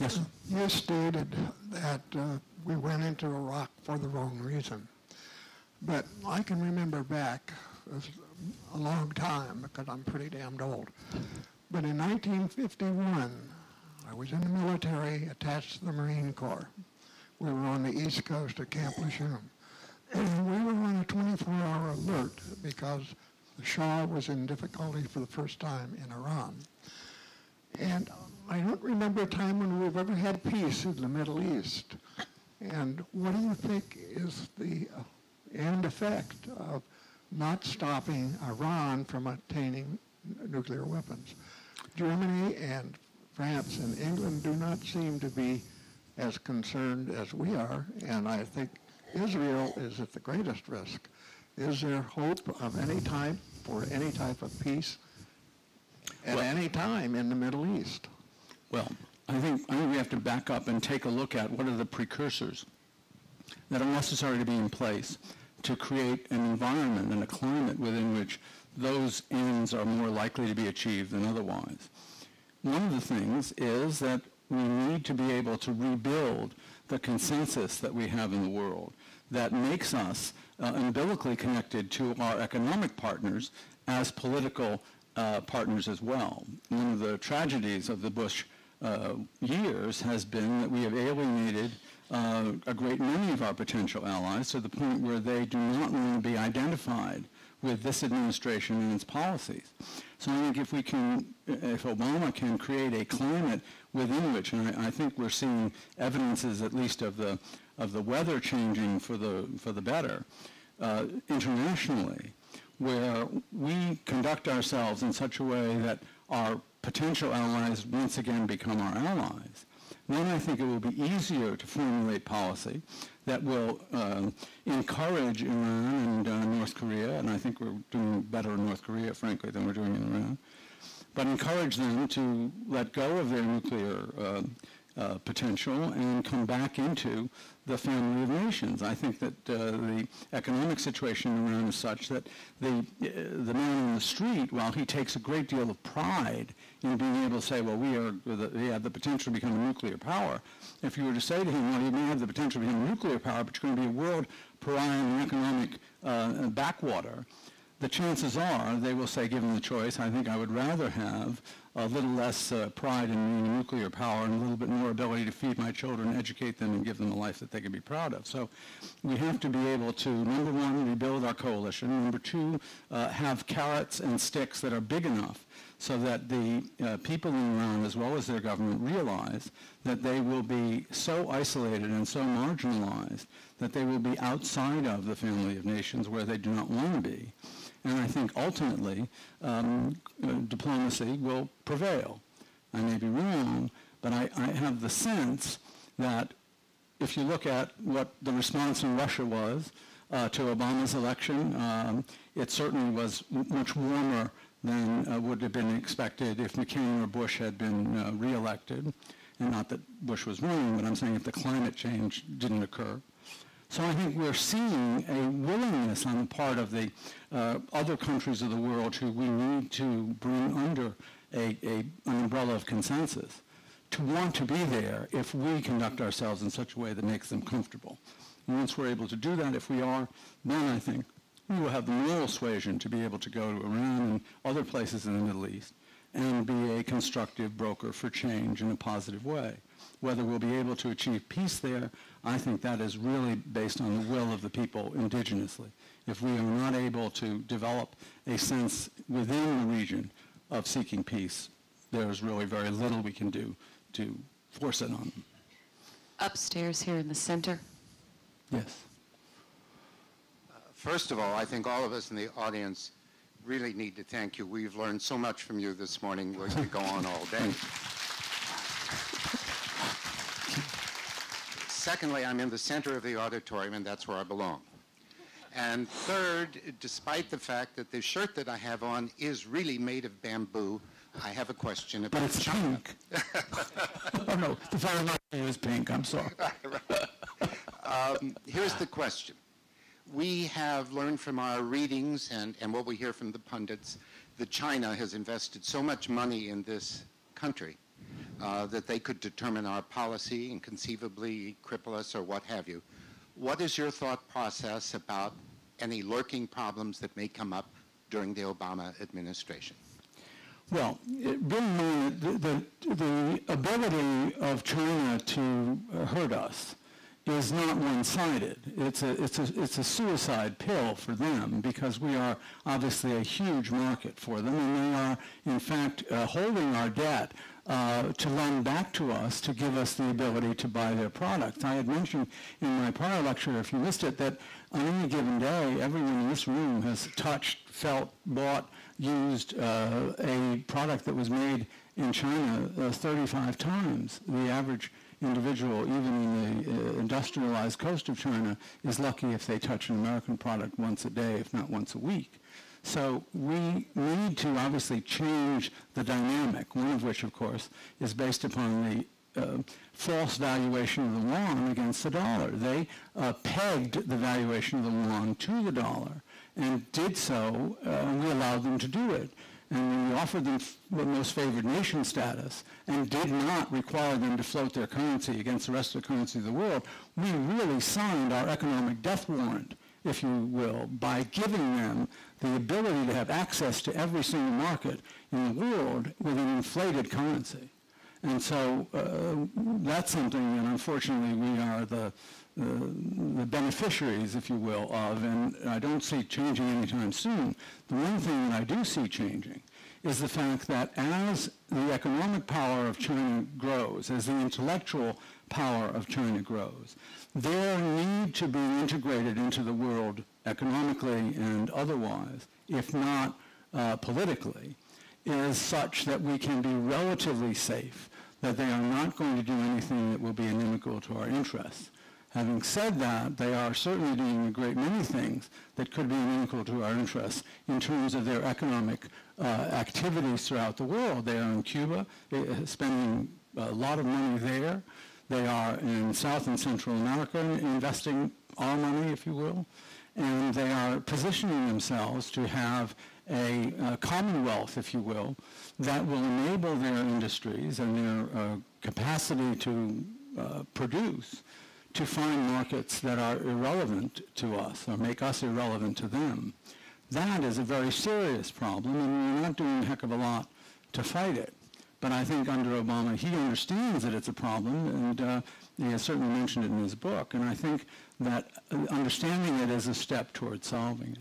Yes. You stated that we went into Iraq for the wrong reason. But I can remember back a long time because I'm pretty damned old. But in 1951, I was in the military attached to the Marine Corps. We were on the east coast of Camp Lejeune. And we were on a 24-hour alert because the Shah was in difficulty for the first time in Iran. And I don't remember a time when we've ever had peace in the Middle East. And what do you think is the end effect of not stopping Iran from attaining nuclear weapons? Germany and France and England do not seem to be as concerned as we are, and I think Israel is at the greatest risk. Is there hope of any type for any type of peace at any time in the Middle East? Well, I think we have to back up and take a look at what are the precursors that are necessary to be in place to create an environment and a climate within which those ends are more likely to be achieved than otherwise. One of the things is that we need to be able to rebuild the consensus that we have in the world that makes us umbilically connected to our economic partners as political partners as well. One of the tragedies of the Bush years has been that we have alienated a great many of our potential allies to the point where they do not want to be identified with this administration and its policies. So I think if Obama can create a climate within which, and I think we're seeing evidences at least of the weather changing for the better internationally, where we conduct ourselves in such a way that our potential allies once again become our allies, then I think it will be easier to formulate policy that will encourage Iran and North Korea, and I think we're doing better in North Korea, frankly, than we're doing in Iran, but encourage them to let go of their nuclear potential and come back into the family of nations. I think that the economic situation in Iran is such that the man in the street, while he takes a great deal of pride in being able to say, well, we have the potential to become a nuclear power, if you were to say to him, well, you may have the potential to become a nuclear power, but you're going to be a world pariah in the economic backwater, the chances are they will say, given the choice, I think I would rather have a little less pride in being a nuclear power and a little bit more ability to feed my children, educate them, and give them a life that they can be proud of. So we have to be able to, number one, rebuild our coalition. Number two, have carrots and sticks that are big enough so that the people in Iran, as well as their government, realize that they will be so isolated and so marginalized that they will be outside of the family of nations where they do not want to be. And I think ultimately diplomacy will prevail. I may be wrong, but I have the sense that if you look at what the response in Russia was to Obama's election, it certainly was much warmer than would have been expected if McCain or Bush had been reelected. And not that Bush was running, but I'm saying if the climate change didn't occur. So I think we're seeing a willingness on the part of the other countries of the world who we need to bring under an umbrella of consensus to want to be there if we conduct ourselves in such a way that makes them comfortable. And once we're able to do that, if we are, then I think we will have the moral suasion to be able to go to Iran and other places in the Middle East and be a constructive broker for change in a positive way. Whether we'll be able to achieve peace there, I think that is really based on the will of the people indigenously. If we are not able to develop a sense within the region of seeking peace, there is really very little we can do to force it on them. Upstairs here in the center. Yes. First of all, I think all of us in the audience really need to thank you. We've learned so much from you this morning. We could go on all day. Secondly, I'm in the center of the auditorium, and that's where I belong. And third, despite the fact that the shirt that I have on is really made of bamboo, I have a question about But it's China. pink. Oh, no, the fire line is pink. I'm sorry. Here's the question. We have learned from our readings and what we hear from the pundits that China has invested so much money in this country that they could determine our policy and conceivably cripple us or what have you. What is your thought process about any lurking problems that may come up during the Obama administration? Well, bear in mind the ability of China to hurt us is not one-sided. It's a suicide pill for them because we are obviously a huge market for them, and they are, in fact, holding our debt to lend back to us to give us the ability to buy their products. I had mentioned in my prior lecture, if you missed it, that on any given day, everyone in this room has touched, felt, bought, used a product that was made in China 35 times. The average individual, even in the industrialized coast of China, is lucky if they touch an American product once a day, if not once a week. So we need to obviously change the dynamic, one of which, of course, is based upon the false valuation of the yuan against the dollar. They pegged the valuation of the yuan to the dollar and did so, and we allowed them to do it. And when we offered them the most favored nation status and did not require them to float their currency against the rest of the currency of the world, we really signed our economic death warrant, if you will, by giving them the ability to have access to every single market in the world with an inflated currency. And so that's something that unfortunately we are the beneficiaries, if you will, of, and I don't see changing anytime soon. The one thing that I do see changing is the fact that as the economic power of China grows, as the intellectual power of China grows, their need to be integrated into the world economically and otherwise, if not politically, is such that we can be relatively safe, that they are not going to do anything that will be inimical to our interests. Having said that, they are certainly doing a great many things that could be inimical to our interests in terms of their economic activities throughout the world. They are in Cuba, spending a lot of money there. They are in South and Central America investing our money, if you will. And they are positioning themselves to have a commonwealth, if you will, that will enable their industries and their capacity to produce to find markets that are irrelevant to us or make us irrelevant to them. That is a very serious problem, and we're not doing a heck of a lot to fight it. But I think under Obama, he understands that it's a problem, and he has certainly mentioned it in his book, and I think that understanding it is a step towards solving it.